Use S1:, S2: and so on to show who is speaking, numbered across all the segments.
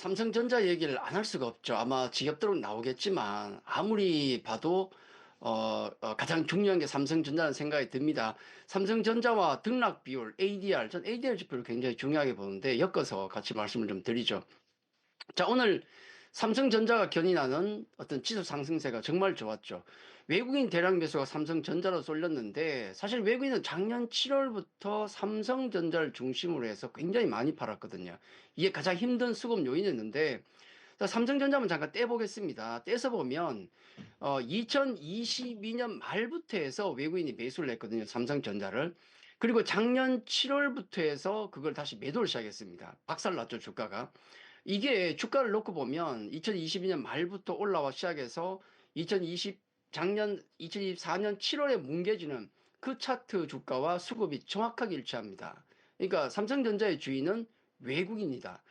S1: 삼성전자 얘기를 안 할 수가 없죠. 아마 지겹도록 나오겠지만 아무리 봐도 가장 중요한 게 삼성전자라는 생각이 듭니다. 삼성전자와 등락 비율, ADR, 전 ADR 지표를 굉장히 중요하게 보는데 엮어서 같이 말씀을 좀 드리죠. 자, 오늘 삼성전자가 견인하는 어떤 지수 상승세가 정말 좋았죠. 외국인 대량 매수가 삼성전자로 쏠렸는데 사실 외국인은 작년 7월부터 삼성전자를 중심으로 해서 굉장히 많이 팔았거든요. 이게 가장 힘든 수급 요인이었는데 자, 삼성전자만 잠깐 떼보겠습니다. 떼서 보면 2022년 말부터 해서 외국인이 매수를 했거든요. 삼성전자를. 그리고 작년 7월부터 해서 그걸 다시 매도를 시작했습니다. 박살났죠, 주가가. 이게 주가를 놓고 보면 2022년 말부터 올라와 시작해서 2024년 7월에 뭉개지는 그 차트 주가와 수급이 정확하게 일치합니다. 그러니까 삼성전자의 주인은 외국인이다.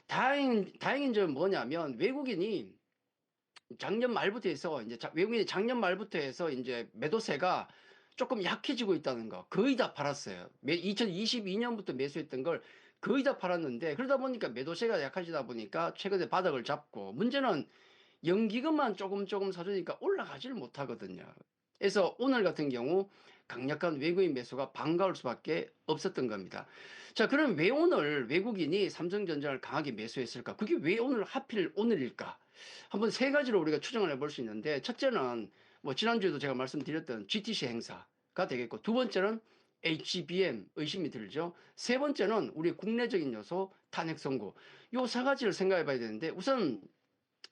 S1: 다행인 점은 뭐냐면 외국인이 작년 말부터 해서 외국인이 작년 말부터 해서 이제 매도세가 조금 약해지고 있다는 거. 거의 다 팔았어요. 2022년부터 매수했던 걸 거의 다 팔았는데 그러다 보니까 매도세가 약해지다 보니까 최근에 바닥을 잡고 문제는 연기금만 조금 사주니까 올라가지를 못하거든요. 그래서 오늘 같은 경우 강력한 외국인 매수가 반가울 수밖에 없었던 겁니다. 자, 그럼 왜 오늘 외국인이 삼성전자를 강하게 매수했을까? 그게 왜 오늘 하필 오늘일까? 한번 세 가지로 우리가 추정을 해볼 수 있는데 첫째는 뭐 지난주에도 제가 말씀드렸던 GTC 행사가 되겠고 두 번째는 HBM 의심이 들죠. 세 번째는 우리 국내적인 요소 탄핵 선고. 요 세 가지를 생각해 봐야 되는데 우선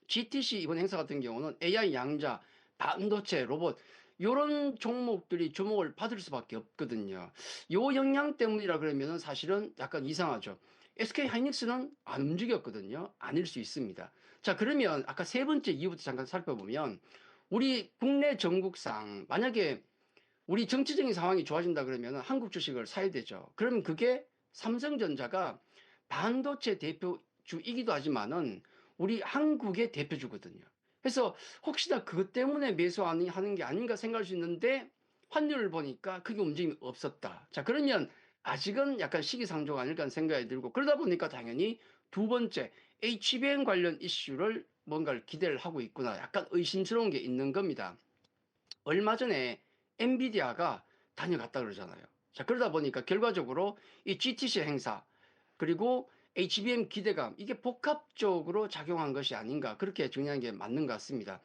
S1: GTC 이번 행사 같은 경우는 AI 양자, 반도체, 로봇 이런 종목들이 주목을 받을 수밖에 없거든요. 요 영향 때문이라 그러면 사실은 약간 이상하죠. SK 하이닉스는 안 움직였거든요. 아닐 수 있습니다. 자, 그러면 아까 세 번째 이유부터 잠깐 살펴보면 우리 국내 전국상 만약에 우리 정치적인 상황이 좋아진다 그러면 한국 주식을 사야 되죠. 그러면 그게 삼성전자가 반도체 대표주이기도 하지만은 우리 한국의 대표주거든요. 그래서 혹시나 그것 때문에 매수하는 게 아닌가 생각할 수 있는데 환율을 보니까 크게 움직임이 없었다. 자, 그러면 아직은 약간 시기상조가 아닐까 하는 생각이 들고 그러다 보니까 당연히 두 번째 HBM 관련 이슈를 뭔가를 기대를 하고 있구나. 약간 의심스러운 게 있는 겁니다. 얼마 전에 엔비디아가 다녀갔다 그러잖아요. 자, 그러다 보니까 결과적으로 이 GTC 행사, 그리고 HBM 기대감, 이게 복합적으로 작용한 것이 아닌가, 그렇게 정리하는 게 맞는 것 같습니다.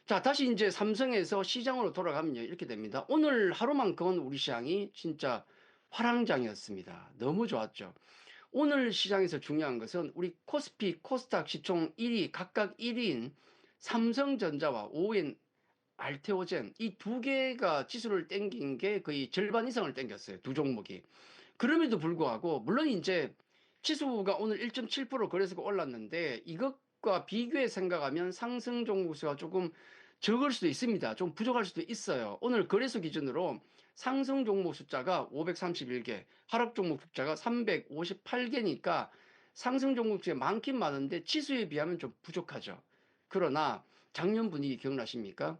S1: 자, 다시 이제 삼성에서 시장으로 돌아가면요, 이렇게 됩니다. 오늘 하루만큼은 우리 시장이 진짜 화랑장이었습니다. 너무 좋았죠. 오늘 시장에서 중요한 것은 우리 코스피, 코스닥 시총 1위, 각각 1위인 삼성전자와 5위인 알테오젠 이 두 개가 지수를 땡긴 게 거의 절반 이상을 땡겼어요. 두 종목이. 그럼에도 불구하고 물론 이제 지수가 오늘 1.7% 거래소가 올랐는데 이것과 비교해 생각하면 상승 종목 수가 조금 적을 수도 있습니다. 좀 부족할 수도 있어요. 오늘 거래소 기준으로 상승 종목 숫자가 531개, 하락 종목 숫자가 358개니까 상승 종목 중에 많긴 많은데 지수에 비하면 좀 부족하죠. 그러나 작년 분위기 기억나십니까?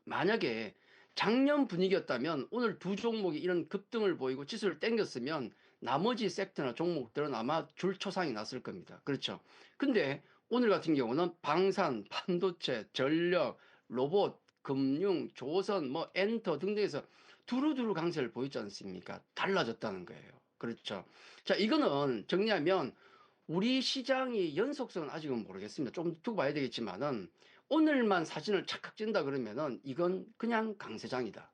S1: 만약에 작년 분위기였다면 오늘 두 종목이 이런 급등을 보이고 지수를 땡겼으면 나머지 섹터나 종목들은 아마 줄초상이 났을 겁니다. 그렇죠. 근데 오늘 같은 경우는 방산, 반도체, 전력, 로봇, 금융, 조선, 뭐 엔터 등등에서 두루두루 강세를 보이지 않습니까? 달라졌다는 거예요. 그렇죠. 자, 이거는 정리하면 우리 시장의 연속성은 아직은 모르겠습니다. 좀 두고 봐야 되겠지만은 오늘만 사진을 착각 찐다 그러면은 이건 그냥 강세장이다.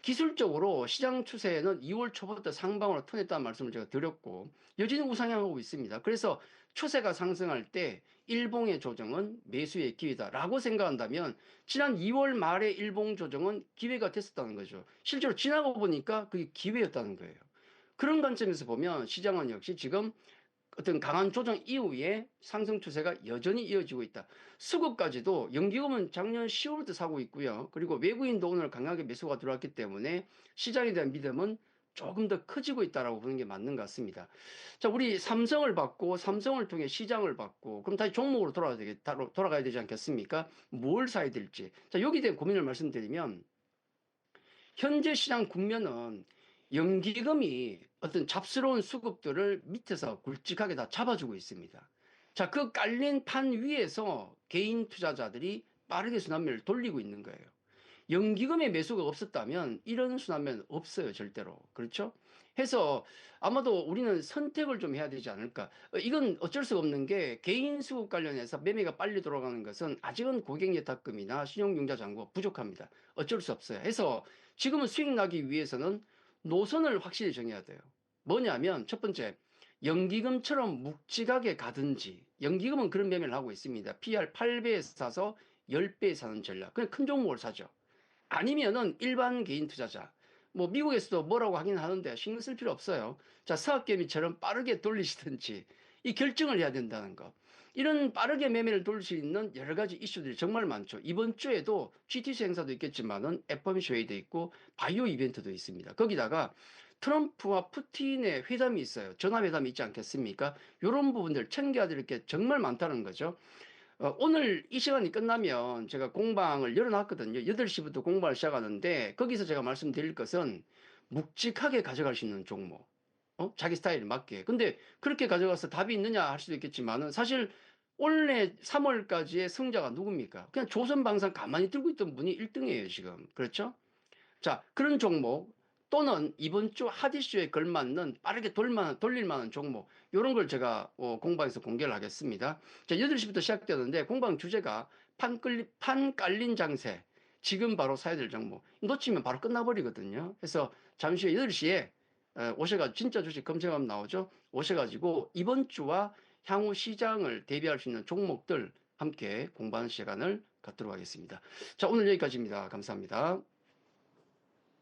S1: 기술적으로 시장 추세는 2월 초부터 상방으로 턴했다는 말씀을 제가 드렸고 여전히 우상향하고 있습니다. 그래서 추세가 상승할 때 일봉의 조정은 매수의 기회다라고 생각한다면 지난 2월 말에 일봉 조정은 기회가 됐었다는 거죠. 실제로 지나고 보니까 그게 기회였다는 거예요. 그런 관점에서 보면 시장은 역시 지금 어떤 강한 조정 이후에 상승 추세가 여전히 이어지고 있다. 수급까지도 연기금은 작년 10월부터 사고 있고요. 그리고 외국인도 오늘 강하게 매수가 들어왔기 때문에 시장에 대한 믿음은 조금 더 커지고 있다라고 보는 게 맞는 것 같습니다. 자, 우리 삼성을 받고 삼성을 통해 시장을 받고 그럼 다시 종목으로 돌아가야 되지 않겠습니까? 뭘 사야 될지. 자, 여기에 대한 고민을 말씀드리면 현재 시장 국면은 연기금이 어떤 잡스러운 수급들을 밑에서 굵직하게 다 잡아주고 있습니다. 자, 그 깔린 판 위에서 개인 투자자들이 빠르게 순환매를 돌리고 있는 거예요. 연기금의 매수가 없었다면 이런 순환매는 없어요, 절대로. 그렇죠? 해서 아마도 우리는 선택을 좀 해야 되지 않을까. 이건 어쩔 수가 없는 게 개인 수급 관련해서 매매가 빨리 돌아가는 것은 아직은 고객예탁금이나 신용융자 잔고 부족합니다. 어쩔 수 없어요. 해서 지금은 수익 나기 위해서는 노선을 확실히 정해야 돼요. 뭐냐면 첫 번째, 연기금처럼 묵직하게 가든지, 연기금은 그런 매매를 하고 있습니다. PR 8배에 사서 10배에 사는 전략. 그냥 큰 종목을 사죠. 아니면은 일반 개인 투자자. 뭐 미국에서도 뭐라고 하긴 하는데 신경 쓸 필요 없어요. 자, 서학개미처럼 빠르게 돌리시든지 이 결정을 해야 된다는 거. 이런 빠르게 매매를 돌릴 수 있는 여러 가지 이슈들이 정말 많죠. 이번 주에도 GTC 행사도 있겠지만은 FOMC 회의도 있고 바이오 이벤트도 있습니다. 거기다가 트럼프와 푸틴의 회담이 있어요. 전화회담이 있지 않겠습니까? 이런 부분들 챙겨야 될 게 정말 많다는 거죠. 오늘 이 시간이 끝나면 제가 공방을 열어놨거든요. 8시부터 공방을 시작하는데 거기서 제가 말씀드릴 것은 묵직하게 가져갈 수 있는 종목. 자기 스타일에 맞게. 근데 그렇게 가져가서 답이 있느냐 할 수도 있겠지만은 사실 올해 3월까지의 승자가 누굽니까? 그냥 조선방산 가만히 들고 있던 분이 1등이에요, 지금. 그렇죠? 자, 그런 종목 또는 이번 주 핫이슈에 걸맞는 빠르게 돌릴 만한 종목 이런 걸 제가 공방에서 공개를 하겠습니다. 자, 8시부터 시작되는데 공방 주제가 판 깔린 장세 지금 바로 사야 될 종목 놓치면 바로 끝나버리거든요. 그래서 잠시 후에 8시에 오셔가지고 진짜 주식 검색하면 나오죠. 오셔가지고 이번 주와 향후 시장을 대비할 수 있는 종목들 함께 공부하는 시간을 갖도록 하겠습니다. 자, 오늘 여기까지입니다. 감사합니다.